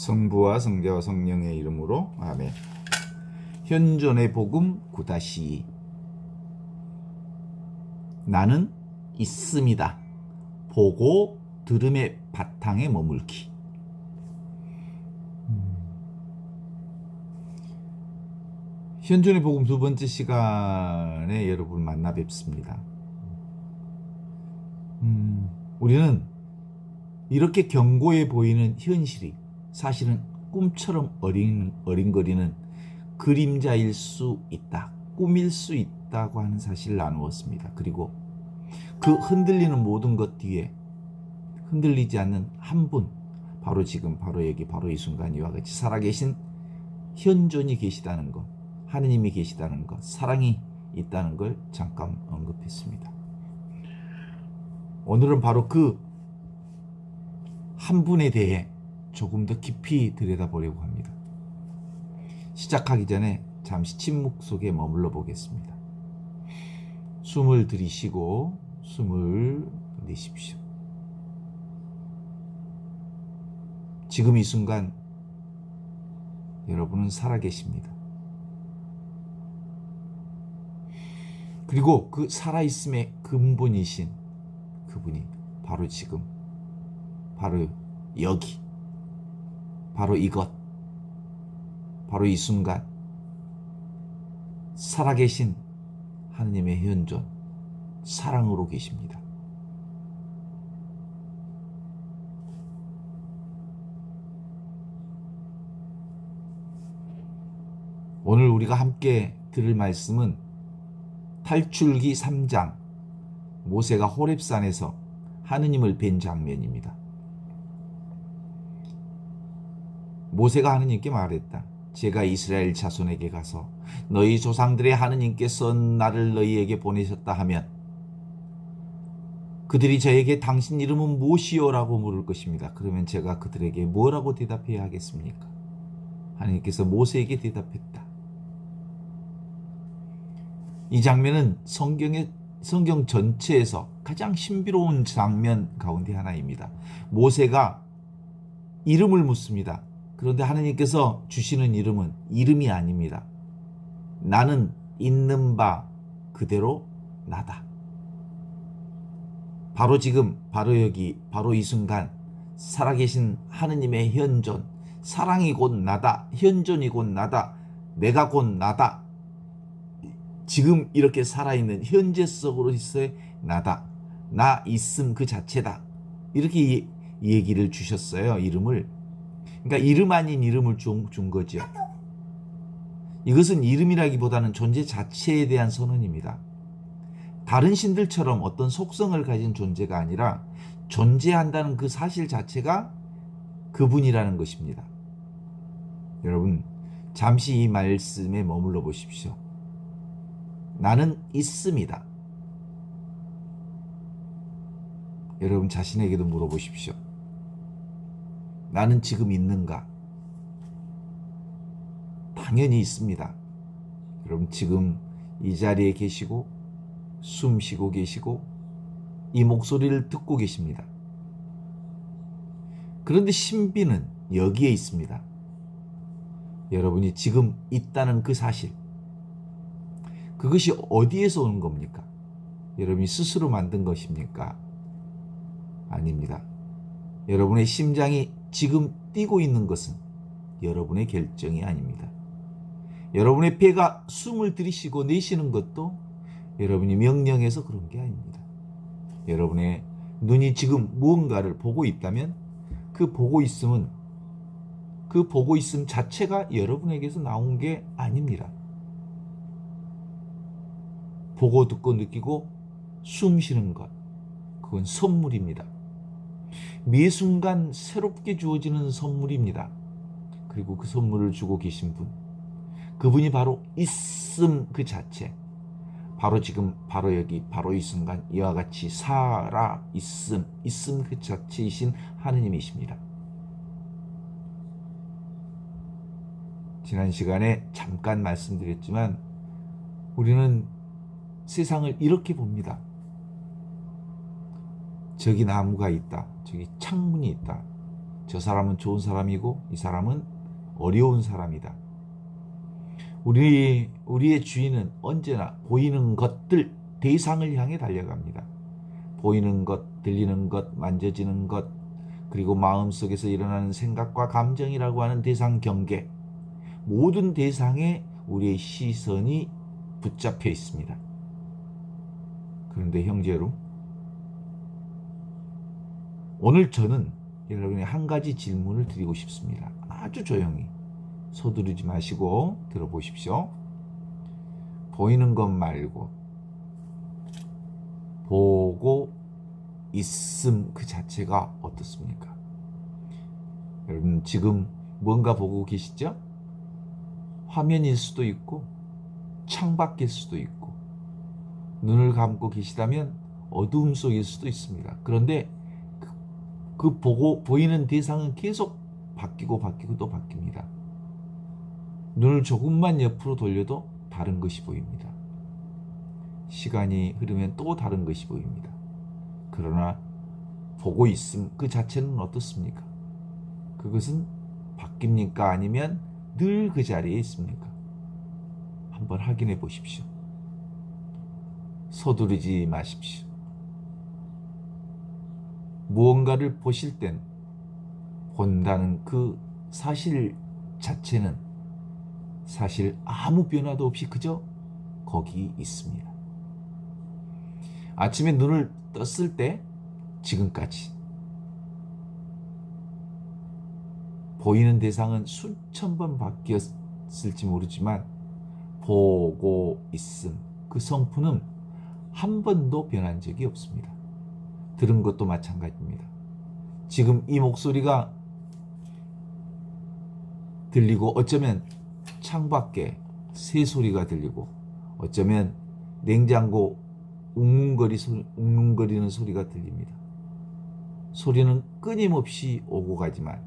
성부와 성자와 성령의 이름으로 아멘. 현존의 복음 9-2 나는 있습니다. 보고 들음의 바탕에 머물기. 현존의 복음 두 번째 시간에 여러분 만나 뵙습니다. 우리는 이렇게 견고해 보이는 현실이 사실은 꿈처럼 어린거리는 그림자일 수 있다, 꿈일 수 있다고 하는 사실을 나누었습니다. 그리고 그 흔들리는 모든 것 뒤에 흔들리지 않는 한 분, 바로 지금, 바로 여기, 바로 이 순간 이와 같이 살아계신 현존이 계시다는 것, 하느님이 계시다는 것, 사랑이 있다는 걸 잠깐 언급했습니다. 오늘은 바로 그 한 분에 대해 조금 더 깊이 들여다보려고 합니다. 시작하기 전에 잠시 침묵 속에 머물러 보겠습니다. 숨을 들이쉬고 숨을 내쉽시오. 지금 이 순간 여러분은 살아계십니다. 그리고 그 살아있음의 근본이신 그분이 바로 지금, 바로 여기, 바로 이것, 바로 이 순간 살아계신 하느님의 현존, 사랑으로 계십니다. 오늘 우리가 함께 들을 말씀은 탈출기 3장, 모세가 호렙산에서 하느님을 뵌 장면입니다. 모세가 하느님께 말했다. 제가 이스라엘 자손에게 가서 너희 조상들의 하느님께서 나를 너희에게 보내셨다 하면 그들이 저에게 당신 이름은 무엇이요라고 물을 것입니다. 그러면 제가 그들에게 뭐라고 대답해야 하겠습니까? 하느님께서 모세에게 대답했다. 이 장면은 성경 전체에서 가장 신비로운 장면 가운데 하나입니다. 모세가 이름을 묻습니다. 그런데 하느님께서 주시는 이름은 이름이 아닙니다. 나는 있는 바 그대로 나다. 바로 지금, 바로 여기, 바로 이 순간 살아계신 하느님의 현존, 사랑이 곧 나다, 현존이 곧 나다, 내가 곧 나다. 지금 이렇게 살아있는 현재 속으로서의 나다. 나 있음 그 자체다. 이렇게 이 얘기를 주셨어요. 이름을. 그러니까 이름 아닌 이름을 준 거죠. 이것은 이름이라기보다는 존재 자체에 대한 선언입니다. 다른 신들처럼 어떤 속성을 가진 존재가 아니라 존재한다는 그 사실 자체가 그분이라는 것입니다. 여러분, 잠시 이 말씀에 머물러 보십시오. 나는 있습니다. 여러분 자신에게도 물어보십시오. 나는 지금 있는가? 당연히 있습니다. 여러분 지금 이 자리에 계시고 숨 쉬고 계시고 이 목소리를 듣고 계십니다. 그런데 신비는 여기에 있습니다. 여러분이 지금 있다는 그 사실, 그것이 어디에서 오는 겁니까? 여러분이 스스로 만든 것입니까? 아닙니다. 여러분의 심장이 지금 뛰고 있는 것은 여러분의 결정이 아닙니다. 여러분의 폐가 숨을 들이쉬고 내쉬는 것도 여러분이 명령해서 그런 게 아닙니다. 여러분의 눈이 지금 무언가를 보고 있다면 그 보고 있음 자체가 여러분에게서 나온 게 아닙니다. 보고 듣고 느끼고 숨 쉬는 것, 그건 선물입니다. 매 순간 새롭게 주어지는 선물입니다. 그리고 그 선물을 주고 계신 분, 그분이 바로 있음 그 자체, 바로 지금, 바로 여기, 바로 이 순간 이와 같이 살아 있음 그 자체이신 하느님이십니다. 지난 시간에 잠깐 말씀드렸지만 우리는 세상을 이렇게 봅니다. 저기 나무가 있다, 저기 창문이 있다, 저 사람은 좋은 사람이고 이 사람은 어려운 사람이다. 우리의 주인은 언제나 보이는 것들, 대상을 향해 달려갑니다. 보이는 것, 들리는 것, 만져지는 것, 그리고 마음속에서 일어나는 생각과 감정이라고 하는 대상 경계, 모든 대상에 우리의 시선이 붙잡혀 있습니다. 그런데 형제로, 오늘 저는 여러분의 한 가지 질문을 드리고 싶습니다. 아주 조용히 서두르지 마시고 들어보십시오. 보이는 것 말고 보고 있음 그 자체가 어떻습니까? 여러분 지금 뭔가 보고 계시죠? 화면일 수도 있고 창밖일 수도 있고 눈을 감고 계시다면 어두움 속일 수도 있습니다. 그런데 그 보이는 대상은 계속 바뀌고 또 바뀝니다. 눈을 조금만 옆으로 돌려도 다른 것이 보입니다. 시간이 흐르면 또 다른 것이 보입니다. 그러나 보고 있음 그 자체는 어떻습니까? 그것은 바뀝니까? 아니면 늘 그 자리에 있습니까? 한번 확인해 보십시오. 서두르지 마십시오. 무언가를 보실 땐 본다는 그 사실 자체는 사실 아무 변화도 없이 그저 거기 있습니다. 아침에 눈을 떴을 때 지금까지 보이는 대상은 수천 번 바뀌었을지 모르지만 보고 있음 그 성품은 한 번도 변한 적이 없습니다. 들은 것도 마찬가지입니다. 지금 이 목소리가 들리고 어쩌면 창밖에 새 소리가 들리고 어쩌면 냉장고 웅웅거리는 소리가 들립니다. 소리는 끊임없이 오고 가지만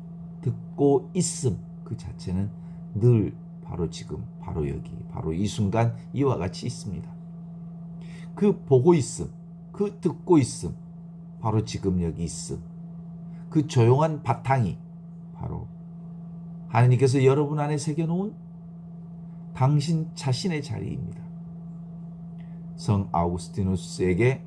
듣고 있음 그 자체는 늘 바로 지금, 바로 여기, 바로 이 순간 이와 같이 있습니다. 그 보고 있음, 그 듣고 있음, 바로 지금 여기 있음, 그 조용한 바탕이 바로 하나님께서 여러분 안에 새겨놓은 당신 자신의 자리입니다. 성 아우구스티누스에게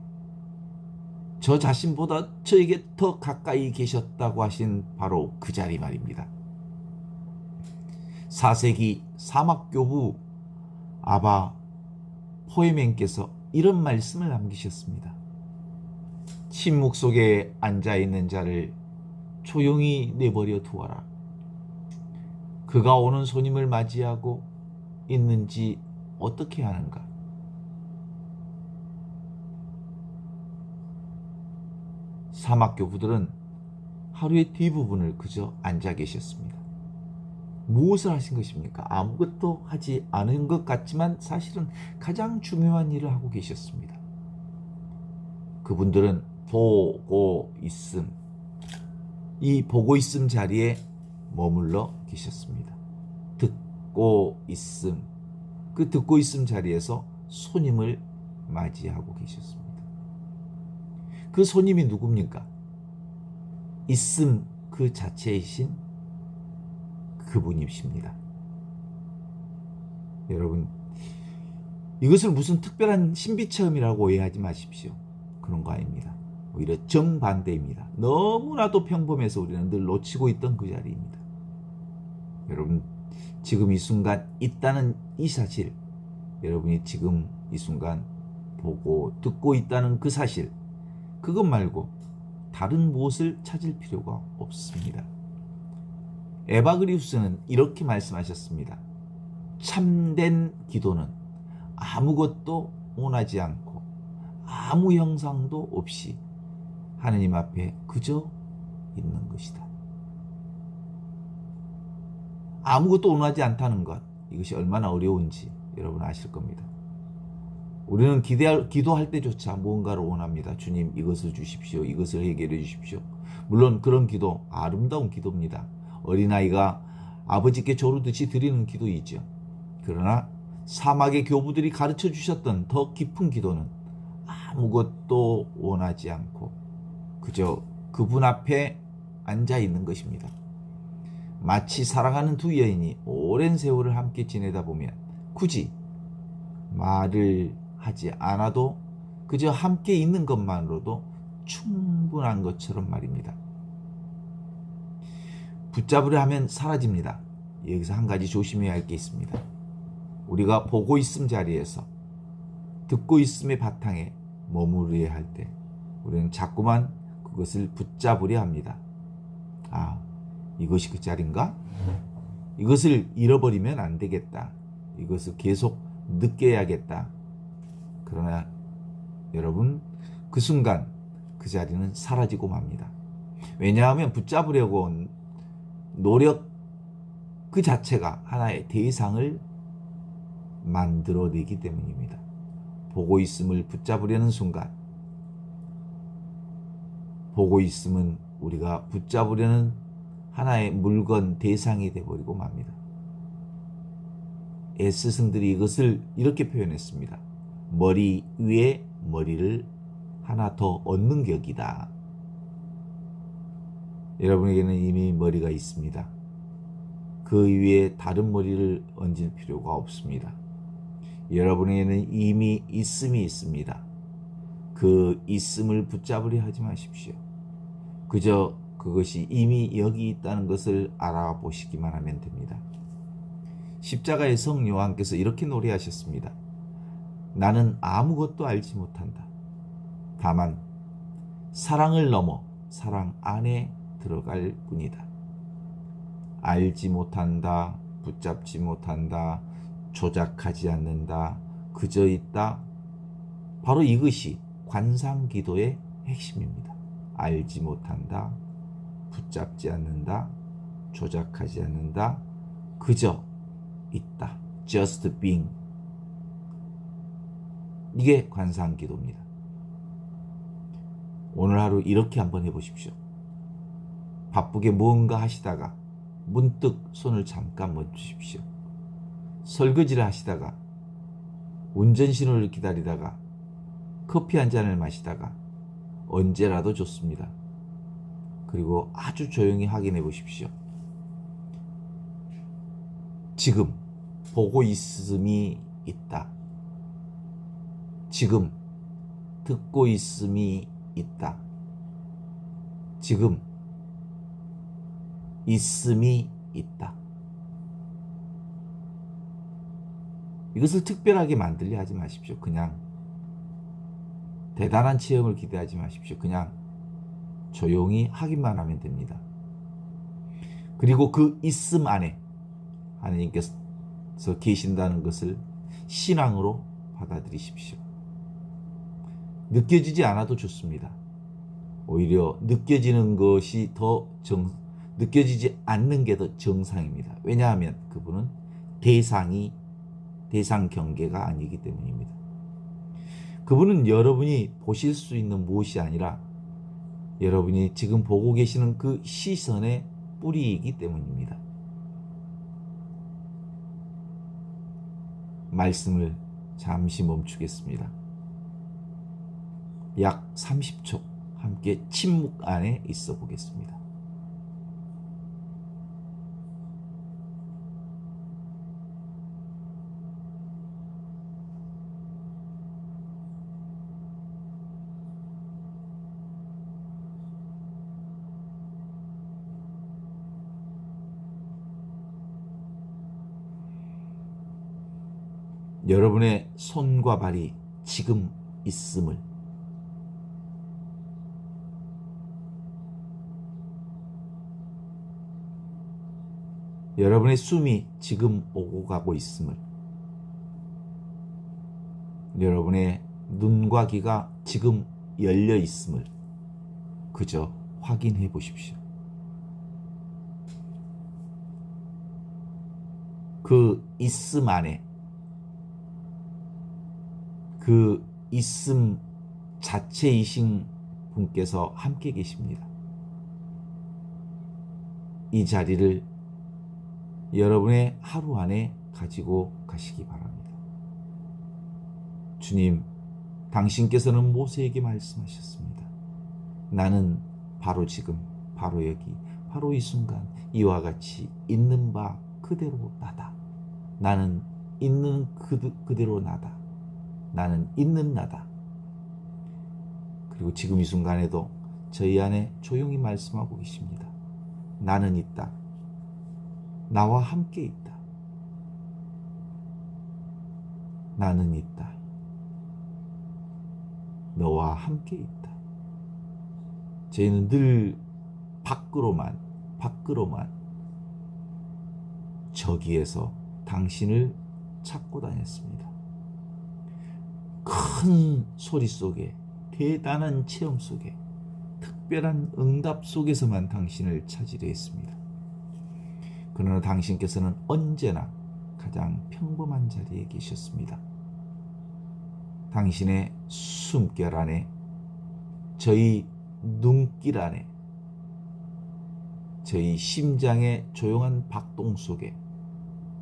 저 자신보다 저에게 더 가까이 계셨다고 하신 바로 그 자리 말입니다. 4세기 사막교부 아바 포에멘께서 이런 말씀을 남기셨습니다. 침묵 속에 앉아있는 자를 조용히 내버려 두어라. 그가 오는 손님을 맞이하고 있는지 어떻게 하는가? 사막교부들은 하루의 대부분을 그저 앉아 계셨습니다. 무엇을 하신 것입니까? 아무것도 하지 않은 것 같지만 사실은 가장 중요한 일을 하고 계셨습니다. 그분들은 보고 있음, 이 보고 있음 자리에 머물러 계셨습니다. 듣고 있음, 그 듣고 있음 자리에서 손님을 맞이하고 계셨습니다. 그 손님이 누굽니까? 있음 그 자체이신 그분이십니다. 여러분, 이것을 무슨 특별한 신비 체험이라고 오해하지 마십시오. 그런 거 아닙니다. 오히려 정반대입니다. 너무나도 평범해서 우리는 늘 놓치고 있던 그 자리입니다. 여러분, 지금 이 순간 있다는 이 사실, 여러분이 지금 이 순간 보고 듣고 있다는 그 사실, 그것 말고 다른 무엇을 찾을 필요가 없습니다. 에바그리우스는 이렇게 말씀하셨습니다. 참된 기도는 아무것도 원하지 않고 아무 형상도 없이 하느님 앞에 그저 있는 것이다. 아무것도 원하지 않다는 것, 이것이 얼마나 어려운지 여러분 아실 겁니다. 우리는 기도할 때조차 무언가를 원합니다. 주님 이것을 주십시오. 이것을 해결해 주십시오. 물론 그런 기도 아름다운 기도입니다. 어린아이가 아버지께 조르듯이 드리는 기도이죠. 그러나 사막의 교부들이 가르쳐 주셨던 더 깊은 기도는 아무것도 원하지 않고 그저 그분 앞에 앉아 있는 것입니다. 마치 사랑하는 두 여인이 오랜 세월을 함께 지내다 보면 굳이 말을 하지 않아도 그저 함께 있는 것만으로도 충분한 것처럼 말입니다. 붙잡으려 하면 사라집니다. 여기서 한 가지 조심해야 할 게 있습니다. 우리가 보고 있음 자리에서 듣고 있음의 바탕에 머무르야 할 때 우리는 자꾸만 그것을 붙잡으려 합니다. 아, 이것이 그 자리인가? 이것을 잃어버리면 안 되겠다. 이것을 계속 느껴야겠다. 그러나 여러분, 그 순간 그 자리는 사라지고 맙니다. 왜냐하면 붙잡으려고 온 노력 그 자체가 하나의 대상을 만들어내기 때문입니다. 보고 있음을 붙잡으려는 순간, 보고 있음은 우리가 붙잡으려는 하나의 물건, 대상이 되어버리고 맙니다. 스승들이 이것을 이렇게 표현했습니다. 머리 위에 머리를 하나 더 얹는 격이다. 여러분에게는 이미 머리가 있습니다. 그 위에 다른 머리를 얹을 필요가 없습니다. 여러분에게는 이미 있음이 있습니다. 그 있음을 붙잡으려 하지 마십시오. 그저 그것이 이미 여기 있다는 것을 알아보시기만 하면 됩니다. 십자가의 성 요한께서 이렇게 노래하셨습니다. 나는 아무것도 알지 못한다. 다만 사랑을 넘어 사랑 안에 들어갈 뿐이다. 알지 못한다, 붙잡지 못한다, 조작하지 않는다, 그저 있다. 바로 이것이 관상기도의 핵심입니다. 알지 못한다, 붙잡지 않는다, 조작하지 않는다, 그저 있다. Just being. 이게 관상기도입니다. 오늘 하루 이렇게 한번 해보십시오. 바쁘게 무언가 하시다가 문득 손을 잠깐 멈추십시오. 설거지를 하시다가 운전신호를 기다리다가 커피 한 잔을 마시다가 언제라도 좋습니다. 그리고 아주 조용히 확인해 보십시오. 지금 보고 있음이 있다. 지금 듣고 있음이 있다. 지금 있음이 있다. 이것을 특별하게 만들려 하지 마십시오. 그냥 대단한 체험을 기대하지 마십시오. 그냥 조용히 하기만 하면 됩니다. 그리고 그 있음 안에 하나님께서 계신다는 것을 신앙으로 받아들이십시오. 느껴지지 않아도 좋습니다. 오히려 느껴지는 것이 느껴지지 않는 게 더 정상입니다. 왜냐하면 그분은 대상 경계가 아니기 때문입니다. 그분은 여러분이 보실 수 있는 무엇이 아니라 여러분이 지금 보고 계시는 그 시선의 뿌리이기 때문입니다. 말씀을 잠시 멈추겠습니다. 약 30초 함께 침묵 안에 있어 보겠습니다. 여러분의 손과 발이 지금 있음을, 여러분의 숨이 지금 오고 가고 있음을, 여러분의 눈과 귀가 지금 열려 있음을 그저 확인해 보십시오. 그 있음 안에 그 있음 자체이신 분께서 함께 계십니다. 이 자리를 여러분의 하루 안에 가지고 가시기 바랍니다. 주님, 당신께서는 모세에게 말씀하셨습니다. 나는 바로 지금 바로 여기, 바로 이 순간 이와 같이 있는 바 그대로 나다. 나는 있는 그대로 나다. 나는 있는 나다. 그리고 지금 이 순간에도 저희 안에 조용히 말씀하고 계십니다. 나는 있다. 나와 함께 있다. 나는 있다. 너와 함께 있다. 저희는 늘 밖으로만 저기에서 당신을 찾고 다녔습니다. 큰 소리 속에, 대단한 체험 속에, 특별한 응답 속에서만 당신을 찾으려 했습니다. 그러나 당신께서는 언제나 가장 평범한 자리에 계셨습니다. 당신의 숨결 안에, 저희 눈길 안에, 저희 심장의 조용한 박동 속에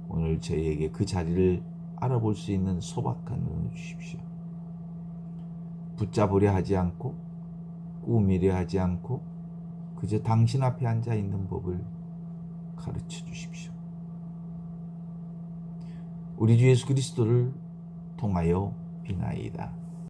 오늘 저희에게 그 자리를 알아볼 수 있는 소박한 눈을 주십시오. 붙잡으려 하지 않고 꾸미려 하지 않고 그저 당신 앞에 앉아 있는 법을 가르쳐 주십시오. 우리 주 예수 그리스도를 통하여 비나이다.